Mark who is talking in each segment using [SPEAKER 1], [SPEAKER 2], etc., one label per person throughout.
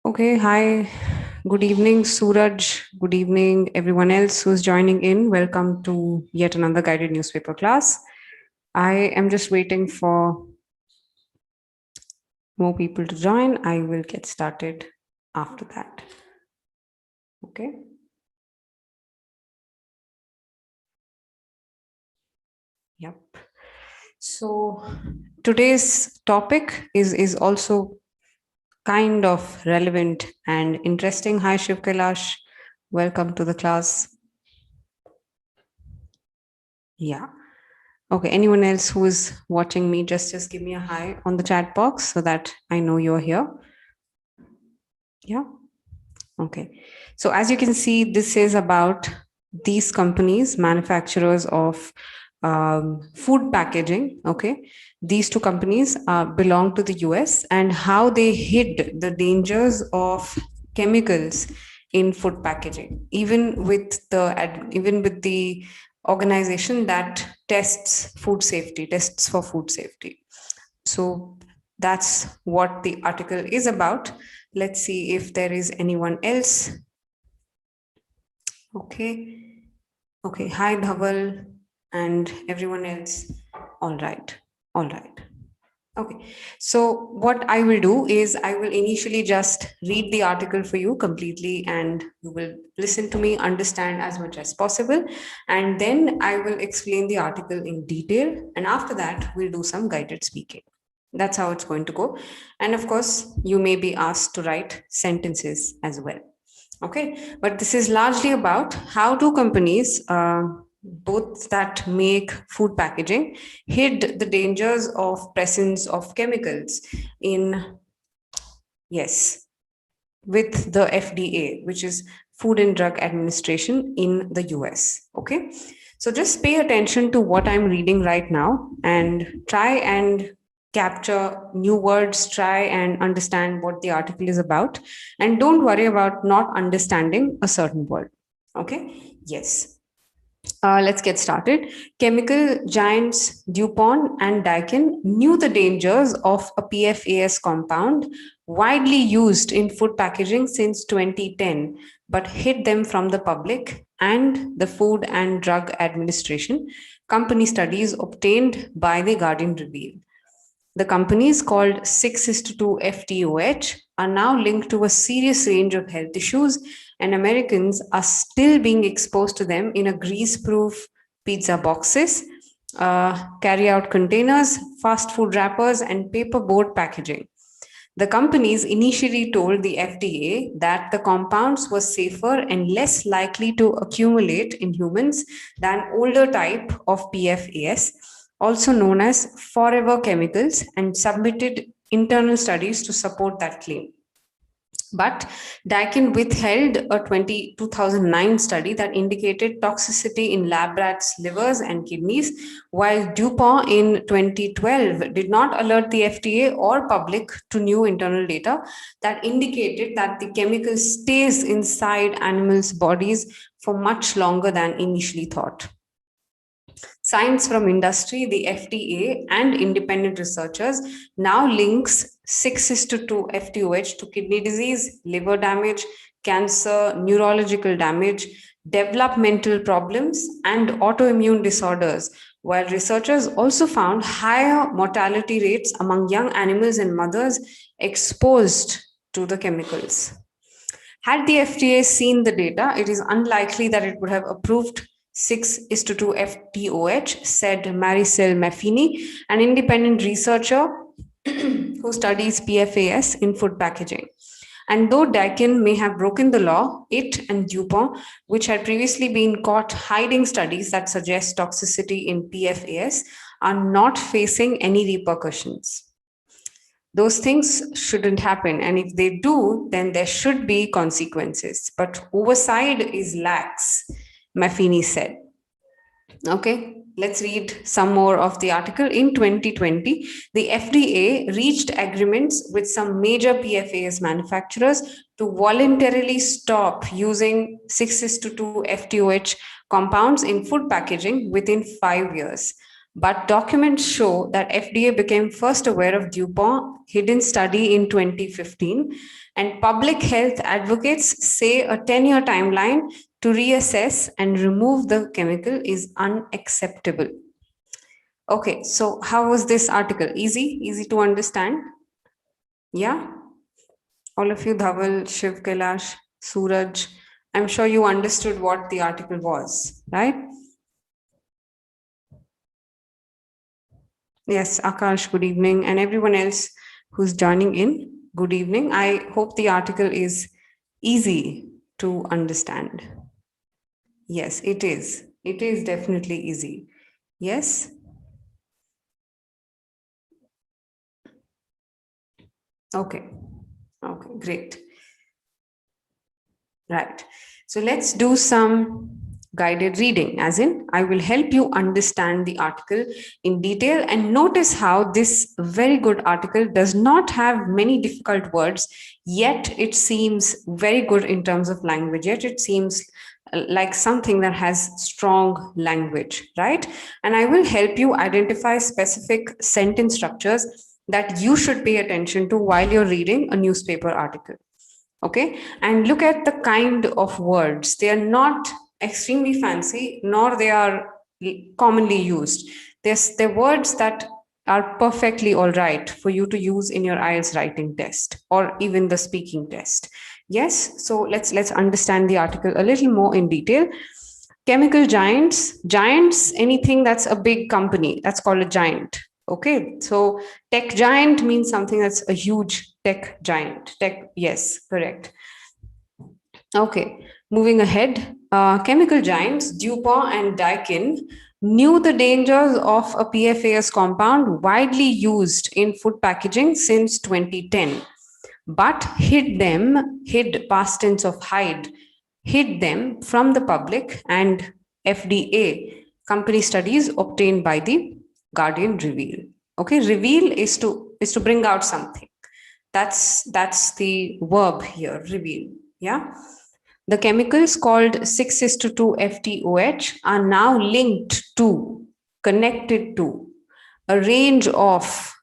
[SPEAKER 1] Okay, hi. Good evening, Suraj. Good evening, everyone else who's joining in. Welcome to yet another guided newspaper class. I am just waiting for more people to join. I will get started after that. Okay. Yep. So today's topic is also kind of relevant and interesting. Hi, Shiv Kailash. Welcome to the class. Yeah. Okay, anyone else who is watching me, just give me a hi on the chat box so that I know you're here. Yeah. Okay. So as you can see, this is about these companies, manufacturers of food packaging. Okay. These two companies belong to the US and how they hid the dangers of chemicals in food packaging, even with the organization that tests for food safety. So that's what the article is about. Let's see if there is anyone else. Okay. Okay. Hi, Dhaval and everyone else. All right. All right. Okay. So what I will do is I will initially just read the article for you completely and you will listen to me, understand as much as possible. And then I will explain the article in detail. And after that, we'll do some guided speaking. That's how it's going to go. And of course, you may be asked to write sentences as well. Okay, but this is largely about how two companies, both that make food packaging, hid the dangers of presence of chemicals in, yes, with the FDA, which is Food and Drug Administration in the US. Okay, so just pay attention to what I'm reading right now and try and capture new words, try and understand what the article is about, and don't worry about not understanding a certain word. Okay, yes. Let's get started. Chemical giants DuPont and Daikin knew the dangers of a PFAS compound widely used in food packaging since 2010, but hid them from the public and the Food and Drug Administration. Company studies obtained by The Guardian reveal. The companies called 6:2 FTOH are now linked to a serious range of health issues, and Americans are still being exposed to them in a grease proof pizza boxes, carry out containers, fast food wrappers, and paperboard packaging. The companies initially told the FDA that the compounds were safer and less likely to accumulate in humans than older type of PFAS, also known as forever chemicals, and submitted internal studies to support that claim. But Daikin withheld a 2009 study that indicated toxicity in lab rats' livers and kidneys, while DuPont in 2012 did not alert the FDA or public to new internal data that indicated that the chemical stays inside animals' bodies for much longer than initially thought. Science from industry, the FDA, and independent researchers now links 6:2 FTOH to kidney disease, liver damage, cancer, neurological damage, developmental problems, and autoimmune disorders, while researchers also found higher mortality rates among young animals and mothers exposed to the chemicals. Had the FDA seen the data, it is unlikely that it would have approved 6:2 FTOH, said Maricel Maffini, an independent researcher who studies PFAS in food packaging. And though Daikin may have broken the law, it and DuPont, which had previously been caught hiding studies that suggest toxicity in PFAS, are not facing any repercussions. Those things shouldn't happen, and if they do, then there should be consequences. But oversight is lax, Maffini said. Okay, let's read some more of the article. In 2020, the FDA reached agreements with some major PFAS manufacturers to voluntarily stop using 6:2 FTOH compounds in food packaging within 5 years. But documents show that FDA became first aware of DuPont hidden study in 2015, and public health advocates say a 10-year timeline to reassess and remove the chemical is unacceptable. Okay, so how was this article? Easy to understand? Yeah? All of you, Dhaval, Shiv, Kailash, Suraj, I'm sure you understood what the article was, right? Yes, Akash, good evening. And everyone else who's joining in, good evening. I hope the article is easy to understand. Yes, it is. It is definitely easy. Yes? Okay. Okay, great. Right. So let's do some guided reading, as in, I will help you understand the article in detail, and notice how this very good article does not have many difficult words, yet it seems very good in terms of language, yet it seems like something that has strong language, right? And I will help you identify specific sentence structures that you should pay attention to while you're reading a newspaper article. Okay, and look at the kind of words. They are not extremely fancy, nor they are commonly used. They're words that are perfectly all right for you to use in your IELTS writing test or even the speaking test. Yes, so let's understand the article a little more in detail. Chemical giants, anything that's a big company, that's called a giant. Okay, so tech giant means something that's a huge tech giant. Tech, yes, correct. Okay, moving ahead. Chemical giants DuPont and Daikin knew the dangers of a PFAS compound widely used in food packaging since 2010, but hid past tense of hide, hid them from the public and FDA company studies obtained by the Guardian reveal. Okay, reveal is to bring out something. That's the verb here, reveal. Yeah. The chemicals called 6:2 FTOH are now linked to, connected to, a range of,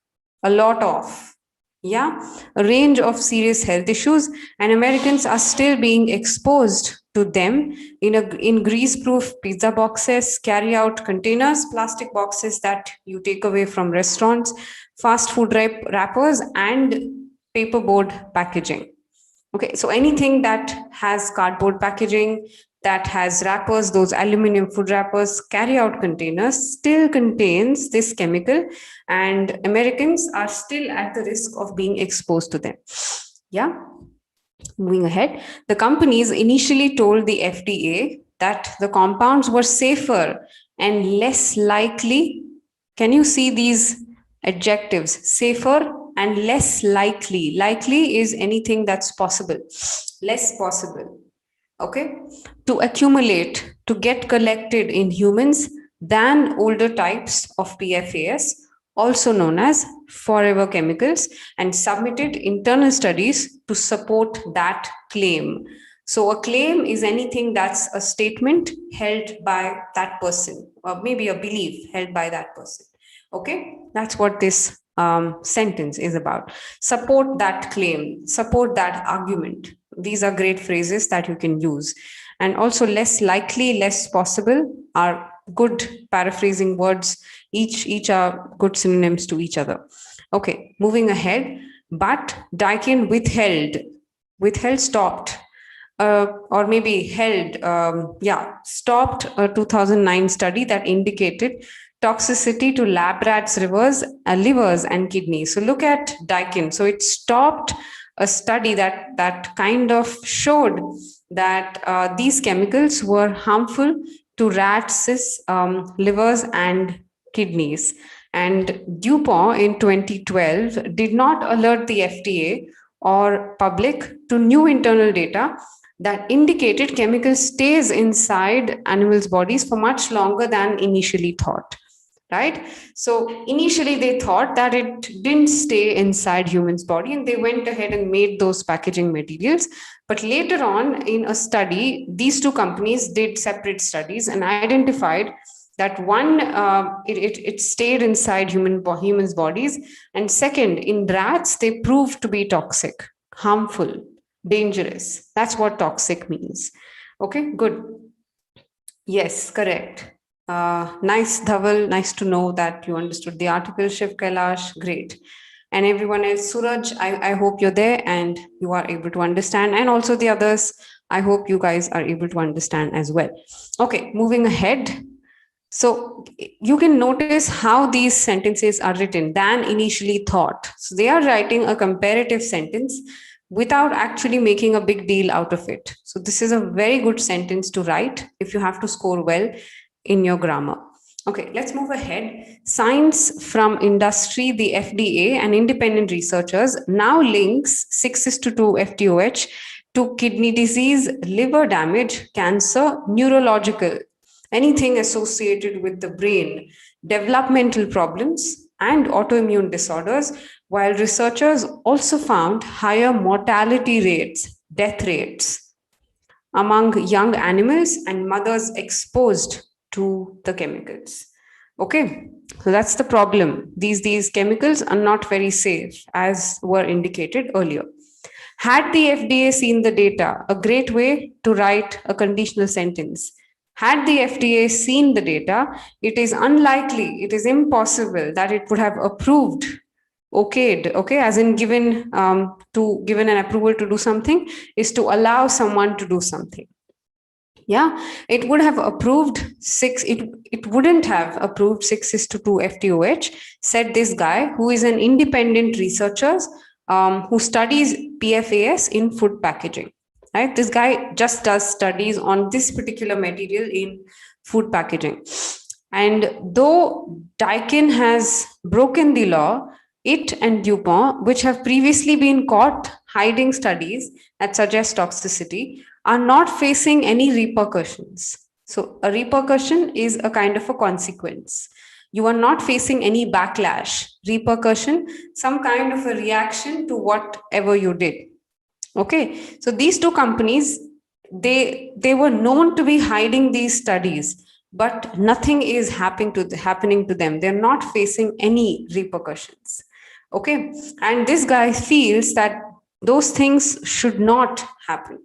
[SPEAKER 1] a lot of, yeah, a range of serious health issues, and Americans are still being exposed to them in grease-proof pizza boxes, carry-out containers, plastic boxes that you take away from restaurants, fast food wrappers, and paperboard packaging. Okay, so anything that has cardboard packaging, that has wrappers, those aluminum food wrappers, carry-out containers, still contains this chemical, and Americans are still at the risk of being exposed to them. Yeah. Moving ahead, the companies initially told the FDA that the compounds were safer and less likely. Can you see these adjectives? Safer and less likely. Likely is anything that's possible, less possible. Okay, to accumulate, to get collected in humans than older types of PFAS, also known as forever chemicals, and submitted internal studies to support that claim. So a claim is anything that's a statement held by that person, or maybe a belief held by that person. Okay, that's what this sentence is about. Support that claim, support that argument. These are great phrases that you can use. And also, less likely, less possible are good paraphrasing words. Each are good synonyms to each other. Okay, moving ahead. But Daikin withheld, stopped, or maybe held, stopped a 2009 study that indicated toxicity to lab rats' livers and kidneys. So look at Daikin. So it stopped a study that kind of showed that these chemicals were harmful to rats' livers and kidneys. And DuPont in 2012 did not alert the FDA or public to new internal data that indicated chemical stays inside animals' bodies for much longer than initially thought. Right? So initially they thought that it didn't stay inside humans' body, and they went ahead and made those packaging materials. But later on in a study, these two companies did separate studies and identified That one, it stayed inside humans' bodies. And second, in rats, they proved to be toxic, harmful, dangerous. That's what toxic means. Okay, good. Yes, correct. Nice, Dhaval. Nice to know that you understood the article. Shiv Kailash, great. And everyone else, Suraj, I hope you're there and you are able to understand. And also the others, I hope you guys are able to understand as well. Okay, moving ahead. So you can notice how these sentences are written than initially thought. So they are writing a comparative sentence without actually making a big deal out of it. So this is a very good sentence to write if you have to score well in your grammar. Okay, let's move ahead. Science from industry, the FDA, and independent researchers now links 6:2 FTOH to kidney disease, liver damage, cancer, neurological, anything associated with the brain, developmental problems, and autoimmune disorders, while researchers also found higher mortality rates, death rates among young animals and mothers exposed to the chemicals. Okay, so that's the problem. These chemicals are not very safe, as were indicated earlier. Had the FDA seen the data, a great way to write a conditional sentence. Had the FDA seen the data, it is unlikely, it is impossible that it would have approved, okayed, okay, as in given an approval to do something is to allow someone to do something. Yeah, it would have approved it wouldn't have approved 6:2 FTOH, said this guy who is an independent researcher who studies PFAS in food packaging. Right, this guy just does studies on this particular material in food packaging. And though Daikin has broken the law, it and DuPont, which have previously been caught hiding studies that suggest toxicity, are not facing any repercussions. So, a repercussion is a kind of a consequence. You are not facing any backlash, repercussion, some kind of a reaction to whatever you did. Okay, so these two companies, they were known to be hiding these studies, but nothing is happening to them. They're not facing any repercussions. Okay, and this guy feels that those things should not happen.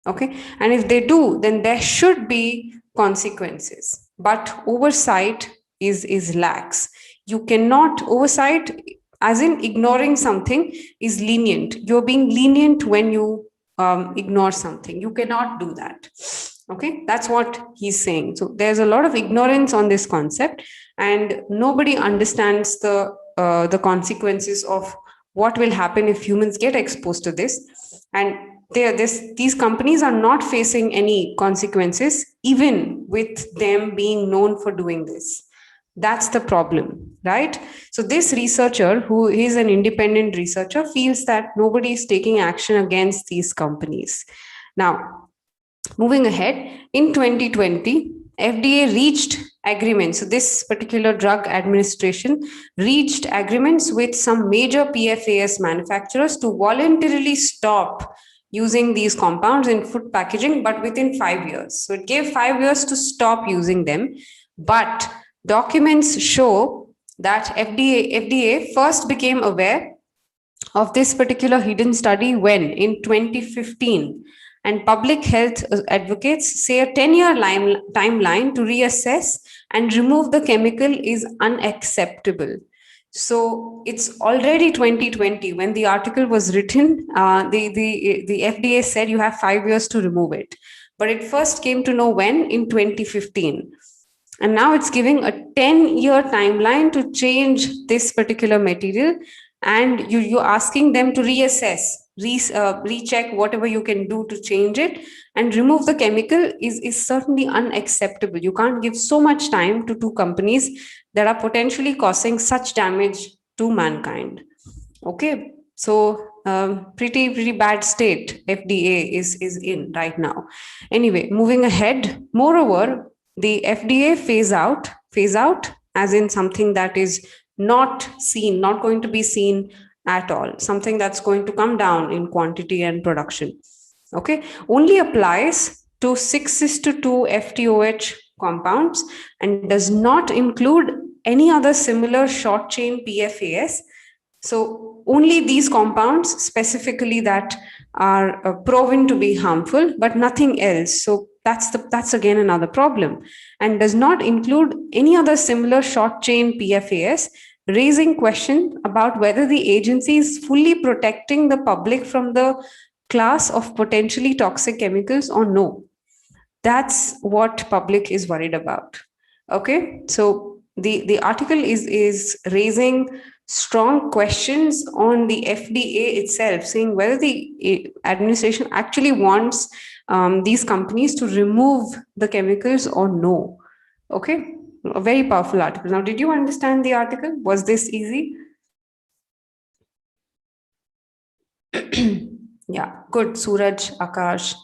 [SPEAKER 1] Okay, and if they do, then there should be consequences, but oversight is lax. You cannot oversight, as in ignoring something, is lenient. You're being lenient when you ignore something. You cannot do that. Okay, that's what he's saying. So there's a lot of ignorance on this concept, and nobody understands the consequences of what will happen if humans get exposed to this. And these companies are not facing any consequences, even with them being known for doing this. That's the problem, right? So this researcher, who is an independent researcher, feels that nobody is taking action against these companies. Now, moving ahead, in 2020, FDA reached agreements. So this particular drug administration reached agreements with some major PFAS manufacturers to voluntarily stop using these compounds in food packaging, but within 5 years. So it gave 5 years to stop using them. But documents show that FDA first became aware of this particular hidden study when? In 2015. And public health advocates say a 10-year timeline to reassess and remove the chemical is unacceptable. So it's already 2020 when the article was written. The FDA said you have 5 years to remove it, but it first came to know when? In 2015. And now it's giving a 10-year timeline to change this particular material, and you're asking them to reassess, recheck whatever you can do to change it and remove the chemical is certainly unacceptable. You can't give so much time to two companies that are potentially causing such damage to mankind. Okay, so pretty bad state FDA is in right now. Anyway, moving ahead. Moreover, the FDA phase out as in something that is not going to be seen at all, something that's going to come down in quantity and production. Okay, only applies to 6:2 FTOH compounds and does not include any other similar short chain PFAS. So only these compounds specifically that are proven to be harmful, but nothing else. So that's again another problem, and does not include any other similar short chain PFAS, raising question about whether the agency is fully protecting the public from the class of potentially toxic chemicals or no. That's what public is worried about. Okay, so the article is raising strong questions on the FDA itself, saying whether the administration actually wants these companies to remove the chemicals or no. Okay, a very powerful article. Now, did you understand the article? Was this easy? Yeah, good. Suraj, Akash,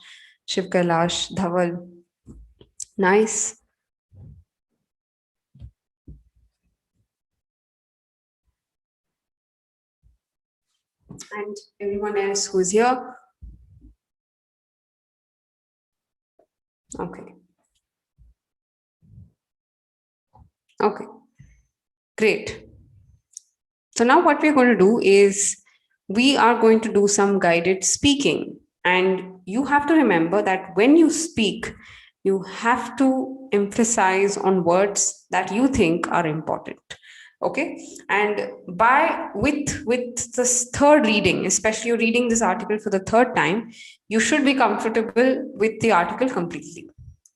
[SPEAKER 1] Shiv Kailash, Dhaval. Nice. And everyone else who's here. Okay. Okay. Great. So now what we're going to do is we are going to do some guided speaking. And you have to remember that when you speak, you have to emphasize on words that you think are important. Okay, and with this third reading, especially you're reading this article for the third time, you should be comfortable with the article completely.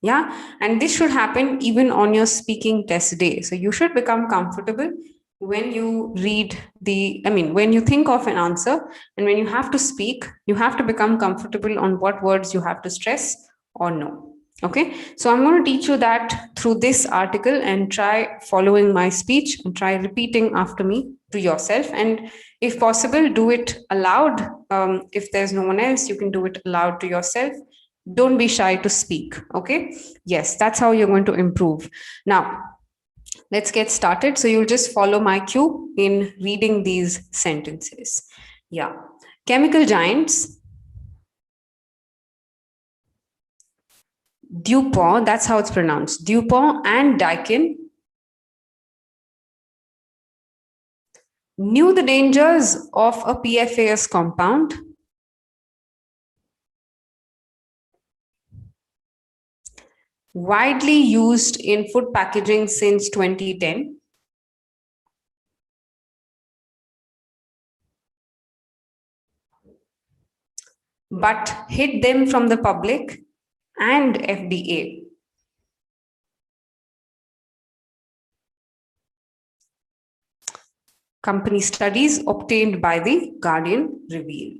[SPEAKER 1] Yeah, and this should happen even on your speaking test day. So you should become comfortable when you read when you think of an answer, and when you have to speak, you have to become comfortable on what words you have to stress or no. Okay, so I'm going to teach you that through this article, and try following my speech and try repeating after me to yourself. And if possible, do it aloud. If there's no one else, you can do it aloud to yourself. Don't be shy to speak. Okay, yes, that's how you're going to improve. Now, let's get started. So you'll just follow my cue in reading these sentences. Yeah. Chemical giants, DuPont, that's how it's pronounced, DuPont and Daikin, knew the dangers of a PFAS compound, widely used in food packaging since 2010. But hid them from the public and FDA. Company studies obtained by the Guardian reveal.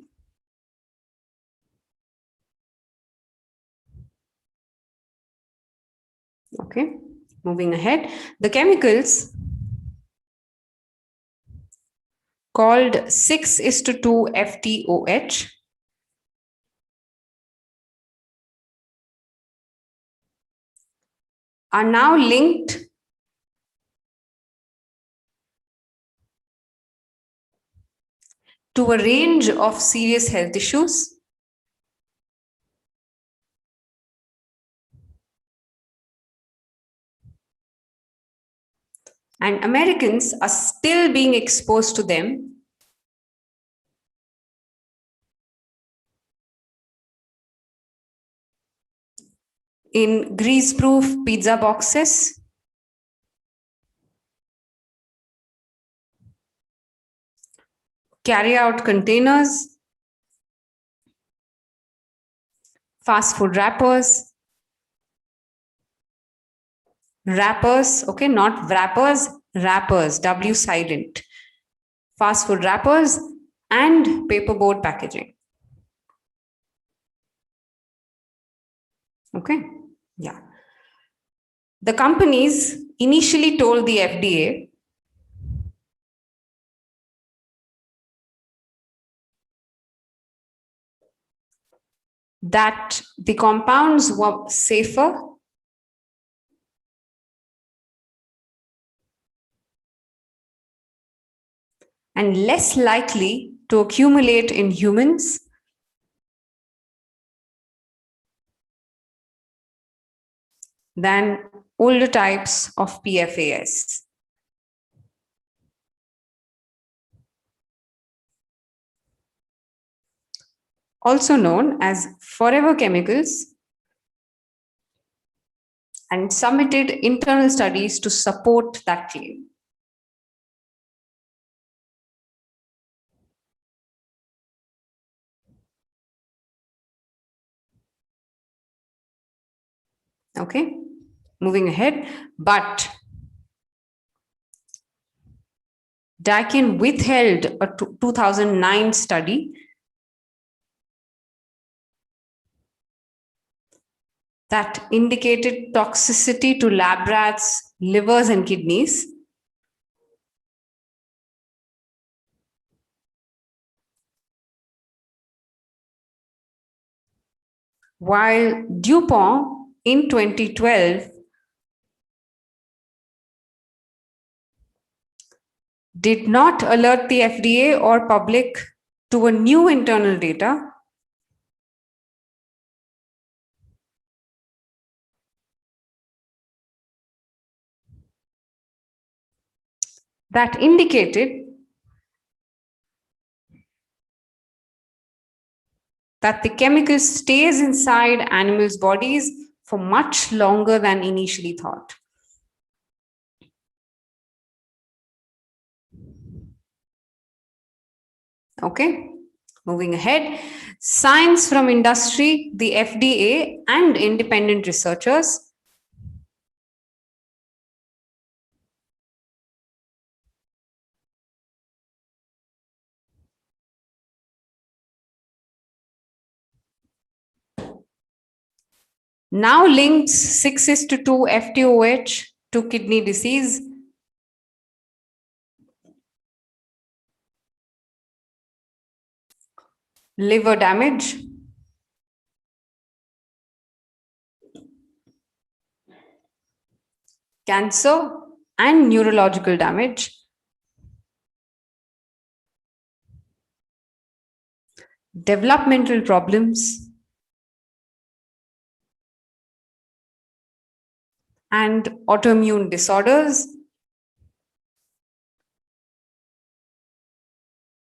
[SPEAKER 1] Okay, moving ahead. The chemicals called 6:2 FTOH are now linked to a range of serious health issues, and Americans are still being exposed to them in grease-proof pizza boxes, carry-out containers, fast food wrappers, okay, not wrappers, wrappers, W silent, fast food wrappers, and paperboard packaging. Okay, yeah. The companies initially told the FDA that the compounds were safer and less likely to accumulate in humans than older types of PFAS. Also known as forever chemicals, and submitted internal studies to support that claim. Okay, moving ahead. But Daikin withheld a 2009 study that indicated toxicity to lab rats, livers, and kidneys. While DuPont in 2012 did not alert the FDA or public to a new internal data that indicated that the chemical stays inside animals' bodies for much longer than initially thought. Okay, moving ahead. Science from industry, the FDA, and independent researchers now links 6:2 FTOH to kidney disease, liver damage, cancer, and neurological damage. Developmental problems, and autoimmune disorders,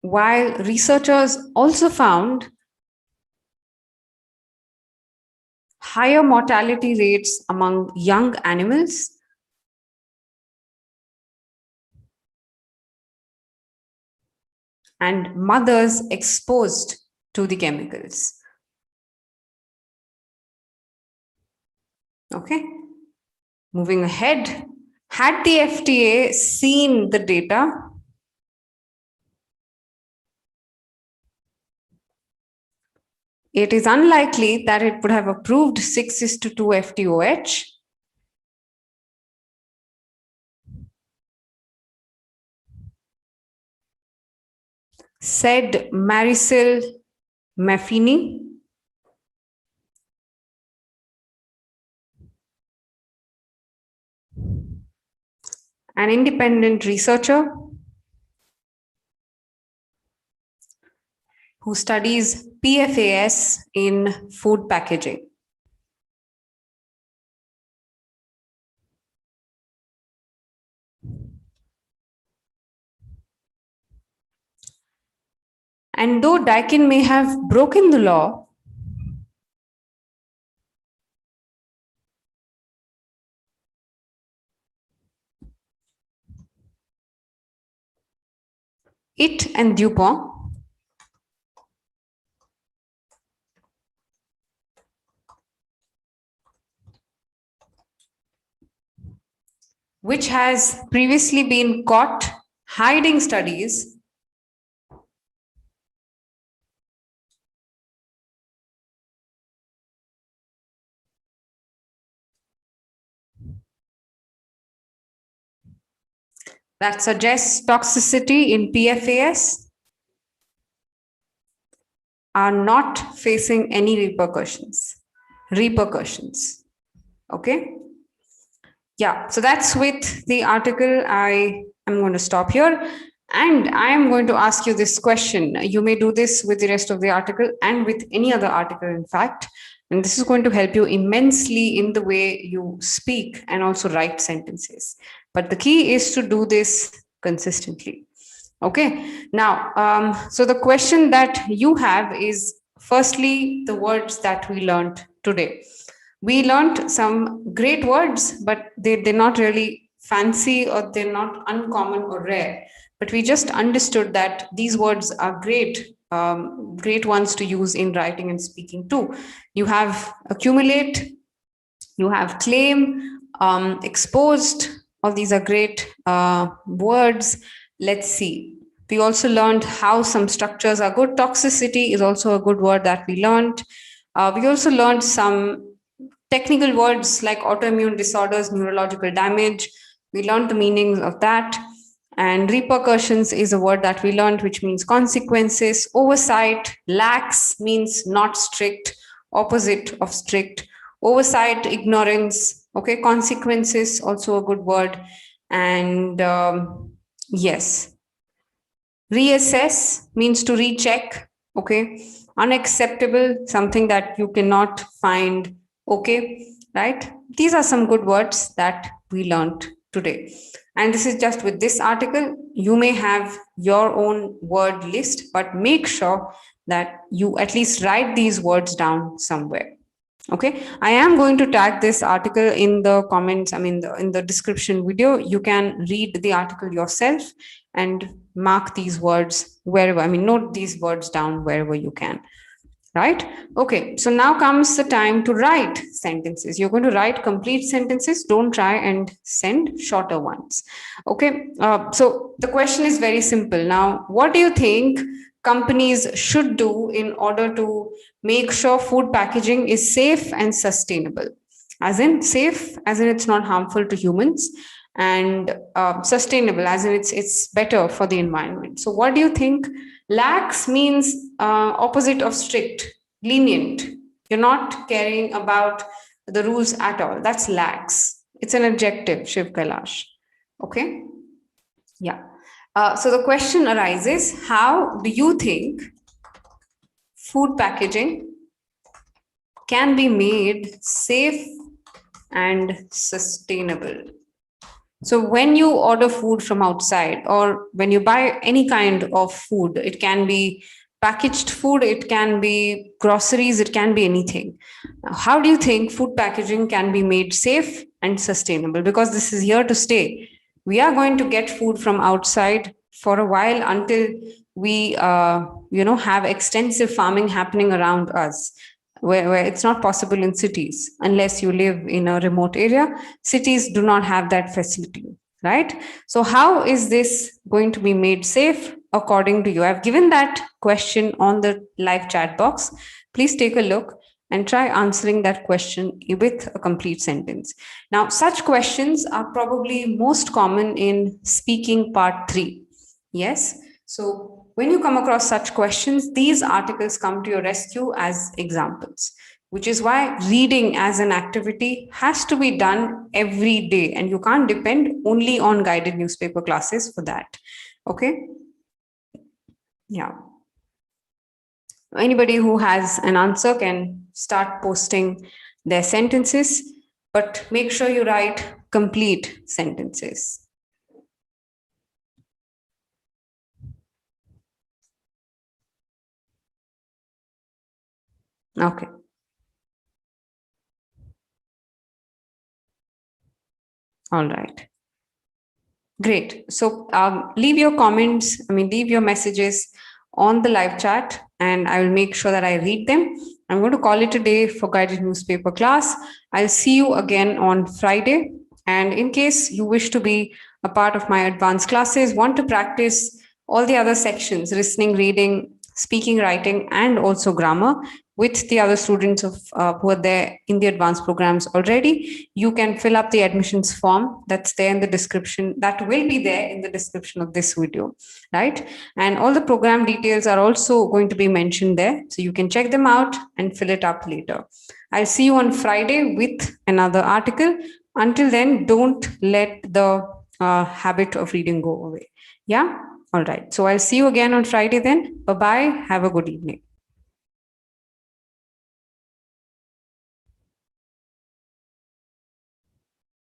[SPEAKER 1] while researchers also found higher mortality rates among young animals and mothers exposed to the chemicals. Okay, moving ahead. Had the FDA seen the data, it is unlikely that it would have approved 6:2 FTOH. Said Maricel Maffini, an independent researcher who studies PFAS in food packaging. And though Daikin may have broken the law, it and DuPont which has previously been caught hiding studies that suggests toxicity in PFAS are not facing any repercussions. Okay. Yeah, so that's with the article. I am going to stop here and I am going to ask you this question. You may do this with the rest of the article and with any other article, in fact. And this is going to help you immensely in the way you speak and also write sentences. But the key is to do this consistently. Okay. Now, so the question that you have is firstly, the words that we learned today. We learned some great words, but they're not really fancy or they're not uncommon or rare. But we just understood that these words are great, great ones to use in writing and speaking too. You have accumulate, you have claim, exposed. All these are great words. Let's see. We also learned how some structures are good. Toxicity is also a good word that we learned. We also learned some technical words like autoimmune disorders, neurological damage. We learned the meanings of that. And repercussions is a word that we learned, which means consequences. Oversight, lax means not strict, opposite of strict. Oversight, ignorance. Okay, consequences, also a good word. And yes, reassess means to recheck. Okay, unacceptable, something that you cannot find. Okay, right? These are some good words that we learned today. And this is just with this article. You may have your own word list, but make sure that you at least write these words down somewhere. Okay, I am going to tag this article in the comments, I mean in the description video. You can read the article yourself and mark these words wherever, I mean note these words down wherever you can, right? Okay, so now comes the time to write sentences. You're going to write complete sentences. Don't try and send shorter ones. Okay, so the question is very simple. Now, what do you think companies should do in order to make sure food packaging is safe and sustainable? As in safe, as in it's not harmful to humans, and sustainable, as in it's better for the environment. So, what do you think? Lax means opposite of strict, lenient. You're not caring about the rules at all. That's lax. It's an adjective, Shiv Kailash. Okay? Yeah. So the question arises, how do you think food packaging can be made safe and sustainable? So when you order food from outside or when you buy any kind of food, it can be packaged food, it can be groceries, it can be anything. How do you think food packaging can be made safe and sustainable? Because this is here to stay. We are going to get food from outside for a while until we have extensive farming happening around us, where it's not possible in cities unless you live in a remote area. Cities do not have that facility, right? So how is this going to be made safe according to you? I've given that question on the live chat box. Please take a look and try answering that question with a complete sentence. Now, such questions are probably most common in speaking part 3. Yes. So when you come across such questions, these articles come to your rescue as examples, which is why reading as an activity has to be done every day, and you can't depend only on guided newspaper classes for that. Okay. Yeah. Anybody who has an answer can start posting their sentences, but make sure you write complete sentences. Okay. All right. Great. So leave your comments, leave your messages on the live chat, and I will make sure that I read them. I'm going to call it a day for guided newspaper class. I'll see you again on Friday. And in case you wish to be a part of my advanced classes, want to practice all the other sections, listening, reading, speaking, writing, and also grammar with the other students of who are there in the advanced programs already, you can fill up the admissions form that's there in the description, that will be there in the description of this video, right? And all the program details are also going to be mentioned there, so you can check them out and fill it up later. I'll see you on Friday with another article. Until then, don't let the habit of reading go away. Yeah. All right. So I'll see you again on Friday then. Bye-bye. Have a good evening.